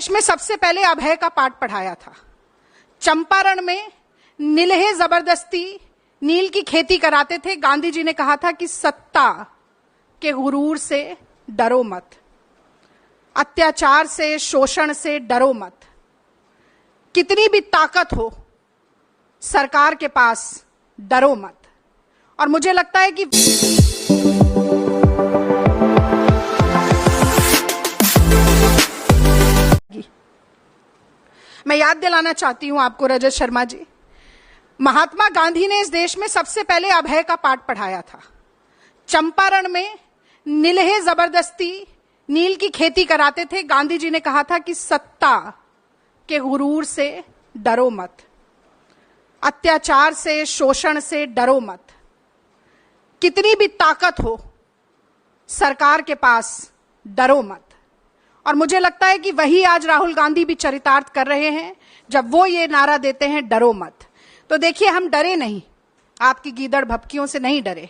देश में सबसे पहले अभय का पाठ पढ़ाया था। चंपारण में नीलहे जबरदस्ती नील की खेती कराते थे। गांधी जी ने कहा था कि सत्ता के गुरूर से डरो मत, अत्याचार से, शोषण से डरो मत। कितनी भी ताकत हो सरकार के पास, डरो मत। और मुझे लगता है कि मैं याद दिलाना चाहती हूं आपको, रजत शर्मा जी, महात्मा गांधी ने इस देश में सबसे पहले अभय का पाठ पढ़ाया था। चंपारण में नीलहे जबरदस्ती नील की खेती कराते थे। गांधी जी ने कहा था कि सत्ता के गुरूर से डरो मत, अत्याचार से, शोषण से डरो मत। कितनी भी ताकत हो सरकार के पास, डरो मत। और मुझे लगता है कि वही आज राहुल गांधी भी चरितार्थ कर रहे हैं जब वो ये नारा देते हैं, डरो मत। तो देखिए, हम डरे नहीं, आपकी गीदड़ भपकियों से नहीं डरे।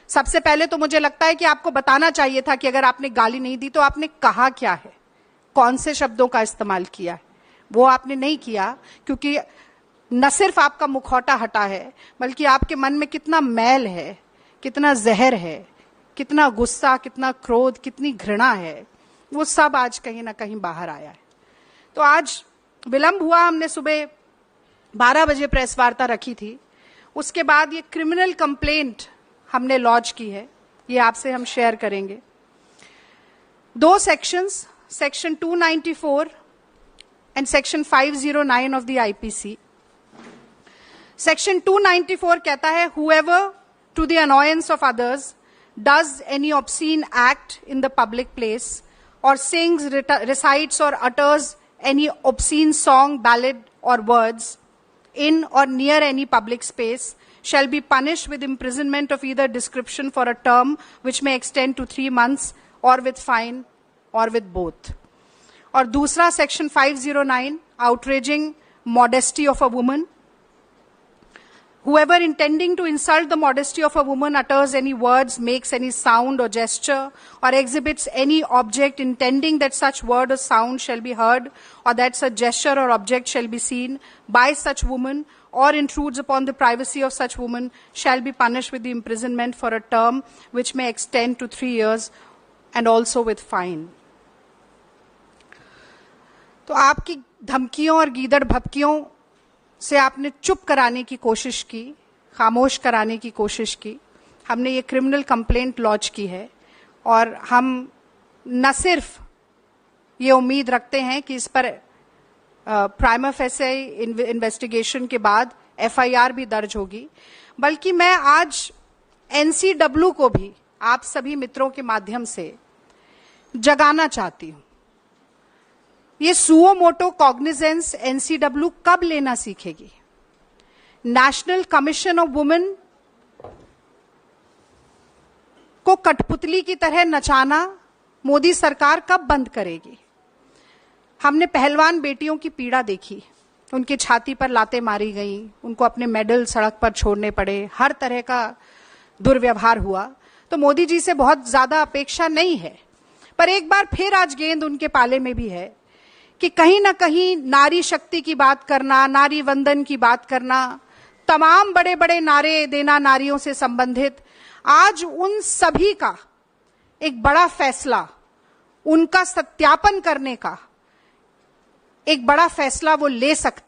सबसे पहले तो मुझे लगता है कि आपको बताना चाहिए था कि अगर आपने गाली नहीं दी तो आपने कहा क्या है, कौन से शब्दों का इस्तेमाल किया है। वो आपने नहीं किया क्योंकि न सिर्फ आपका मुखौटा हटा है, बल्कि आपके मन में कितना मैल है, कितना जहर है, कितना गुस्सा, कितना क्रोध, कितनी घृणा है, वो सब आज कहीं ना कहीं बाहर आया है। तो आज विलंब हुआ, हमने सुबह 12 बजे प्रेस वार्ता रखी थी। उसके बाद ये क्रिमिनल कंप्लेंट हमने लॉन्च की है, ये आपसे हम शेयर करेंगे। 2 sections, section 294 and section 509 of the IPC. Section 294 कहता है, whoever to the annoyance of others does any obscene act in the public place or sings, recites or utters any obscene song, ballad or words in or near any public space shall be punished with imprisonment of either description for a term which may extend to 3 months or with fine or with both. और दूसरा section 509, outraging modesty of a woman. Whoever intending to insult the modesty of a woman utters any words, makes any sound or gesture, or exhibits any object intending that such word or sound shall be heard, or that such gesture or object shall be seen by such woman, or intrudes upon the privacy of such woman, shall be punished with the imprisonment for a term which may extend to 3 years, and also with fine. तो आपकी धमकियों और गीदड़ भपकियों से आपने चुप कराने की कोशिश की, खामोश कराने की कोशिश की। हमने ये क्रिमिनल कंप्लेंट लॉन्च की है और हम न सिर्फ ये उम्मीद रखते हैं कि इस पर प्राइमा फेसे इन्वेस्टिगेशन के बाद एफआईआर भी दर्ज होगी, बल्कि मैं आज एनसीडब्ल्यू को भी आप सभी मित्रों के माध्यम से जगाना चाहती हूं। ये सुओ मोटो कॉग्निजेंस एनसीडब्ल्यू कब लेना सीखेगी? नेशनल कमीशन ऑफ वुमेन को कठपुतली की तरह नचाना मोदी सरकार कब बंद करेगी? हमने पहलवान बेटियों की पीड़ा देखी, उनकी छाती पर लातें मारी गई, उनको अपने मेडल सड़क पर छोड़ने पड़े, हर तरह का दुर्व्यवहार हुआ। तो मोदी जी से बहुत ज्यादा अपेक्षा नहीं है, पर एक बार फिर आज गेंद उनके पाले में भी है कि कहीं ना कहीं नारी शक्ति की बात करना, नारी वंदन की बात करना, तमाम बड़े बड़े नारे देना नारियों से संबंधित, आज उन सभी का एक बड़ा फैसला, उनका सत्यापन करने का एक बड़ा फैसला वो ले सकते